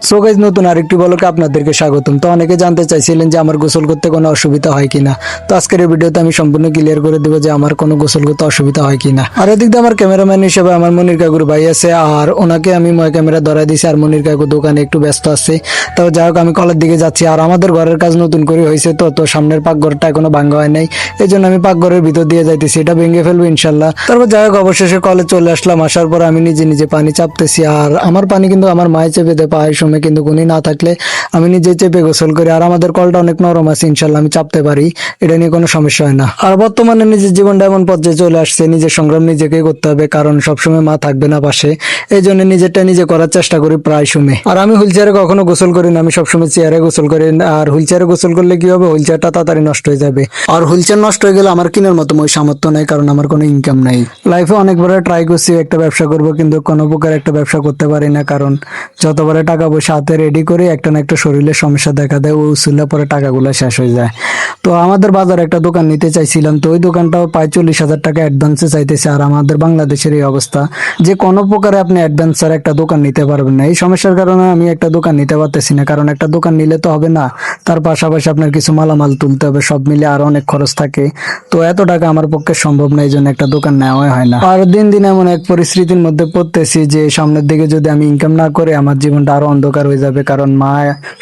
So guys, নতুন আরেকটি ব্লগে আপনাদেরকে স্বাগতম। তো অনেকে জানতে চাইছিলেন যে আমার গোসল করতে কোনো অসুবিধা হয় কিনা। তো আজকের এই ভিডিওতে আমি সম্পূর্ণ ক্লিয়ার করে দেবো যে আমার কোনো গোসল করতে অসুবিধা হয় কিনা। আর এদিক দিয়ে আমার ক্যামেরাম্যান হিসেবে আমার মনির কাকুর ভাই আছে, আর ওনাকে আমি ক্যামেরা ধরাই দিয়েছি। আর মনির কাকু দোকানে একটু ব্যস্ত আছে। তো যাই হোক, আমি কলের দিকে যাচ্ছি। আর আমাদের ঘরের কাজ নতুন করে হয়েছে, তো সামনের পাকঘরটা এখনো ভাঙা হয় নাই। এই জন্য আমি পাকঘরের ভিতর দিয়ে যাইতেছি, এটা ভেঙে ফেলবো ইনশাল্লাহ। তারপর যাই হোক, অবশেষে কলে চলে আসলাম। আসার পর আমি নিজে নিজে পানি চাপতেছি। আর আমার পানি কিন্তু আমার মায়ে চেপে দেয় পায়ের সময়, কিন্তু উনি না থাকলে আমি নিজে চেপে গোসল করি। আর আমাদের কলটা অনেক নরম আছে, ইনশাল্লাহ আমি চাপতে পারি, এটা নিয়ে কোনো সমস্যা হয় না। আর বর্তমানে নিজের জীবনটা এমন পর্যায়ে চলে আসছে, নিজের সংগ্রাম নিজেকে করতে হবে, কারণ সবসময় মা থাকবে না পাশে। এই জন্য নিজেরটা নিজে করার চেষ্টা করি প্রায় সময়। আর আমি হুইল চেয়ারে কখনো গোসল করি না, আমি সবসময় চেয়ারে গোসল করি। আর হুইল চেয়ারে গোসল করলে কি হবে, হুইল চেয়ারটা তাড়াতাড়ি নষ্ট হয়ে যাবে। আর হুইল চেয়ার নষ্ট হয়ে গেলে আমার কেনার মতো ওই সামর্থ্য নাই, কারণ আমার কোনো ইনকাম নাই। লাইফে অনেকবার ট্রাই করছি একটা ব্যবসা করব, কিন্তু কোনো প্রকার একটা ব্যবসা করতে পারি না, কারণ যতবারে টাকা পয়সা হাতে রেডি করে একটা না একটা শরীরের সমস্যা দেখা দেয়, ও উসুলে পরে টাকাগুলো শেষ হয়ে যায়। তো আমাদের বাজারে একটা দোকান নিতে চাইছিলাম, তো ওই দোকানটাও প্রায় 40,000 টাকা অ্যাডভান্সে চাইতেছে। আর আমাদের বাংলাদেশের এই অবস্থা যে কোনো প্রকারে আপনি অ্যাডভান্সের একটা দোকান নিতে পারবেন না। এই সমস্যার কারণে আমি একটা দোকান নিতে পারতেছি না, কারণ একটা দোকান নিলে তো হবে না, তার পাশাপাশি আপনার কিছু মালামাল তুলতে হবে, সব মিলে আরো অনেক খরচ থাকে। তো এত টাকা আমার পক্ষে সম্ভব না, এই জন্য একটা দোকান নেওয়া হয় না। আর দিন দিন এমন এক পরিস্থিতির মধ্যে পড়তেছি যে সামনের দিকে যদি আমি ইনকাম না করে আমার জীবনটা আরো অন্ধকার হয়ে যাবে, কারণ মা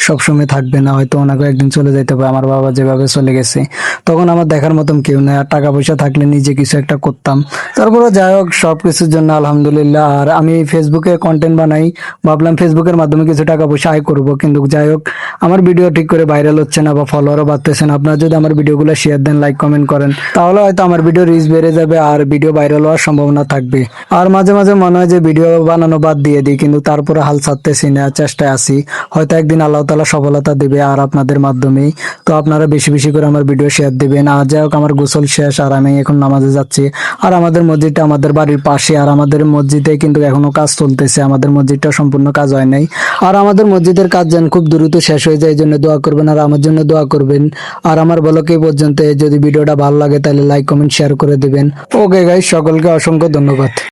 সবসময় থাকবে না, হয়তো ওনাকে একদিন চলে যেতে হবে। আমার বাবা যেভাবে চলে গেছে, তখন আমার দেখার মতন কেউ নেই। আর টাকা পয়সা থাকলে নিজে কিছু একটা করতাম। তারপরে যাই হোক, সবকিছুর জন্য আলহামদুলিল্লাহ। আর আমি ফেসবুকে কন্টেন্ট বানাই, ভাবলাম ফেসবুকের মাধ্যমে কিছু টাকা পয়সা আয় করবো, কিন্তু যাই হোক, আমার ভিডিও ঠিক করে ভাইরাল হচ্ছে না বা ফলোয়ারও বাড়তেছে না। আপনারা যদি আমার ভিডিওগুলো শেয়ার দেন, লাইক কমেন্ট করেন, তাহলে হয়তো আমার ভিডিও রিচ বেড়ে যাবে আর ভিডিও ভাইরাল হওয়ার সম্ভাবনা থাকবে। আর মাঝে মাঝে মনে হয় যে ভিডিও বানানো বাদ দিয়ে দিই, কিন্তু তারপরে হাল ছাড়তেছি না, চেষ্টায় আছি। হয়তো একদিন আল্লাহ তাআলা সফলতা দেবে, আর আপনাদের মাধ্যমেই। তো আপনারা বেশি বেশি করে আমার ভিডিও শেয়ার দিবেন। আর যাই হোক, আমার গোসল শেষ, আর আমি এখন নামাজে যাচ্ছি। আর আমাদের মসজিদটা আমাদের বাড়ির পাশে, আর আমাদের মসজিদে কিন্তু এখনো কাজ চলতেছে, আমাদের মসজিদটা সম্পূর্ণ কাজ হয় নাই। আর আমাদের মসজিদের কাজ যেন খুব দ্রুত শেষ হয়ে যায়, এই জন্য দোয়া করবেন, আর আমার জন্য দোয়া করবেন। আর আমার ব্লগ এই পর্যন্ত। যদি ভিডিওটা ভালো লাগে তাহলে লাইক কমেন্ট শেয়ার করে দিবেন। ওকে গাইস, সকলকে অসংখ্য ধন্যবাদ।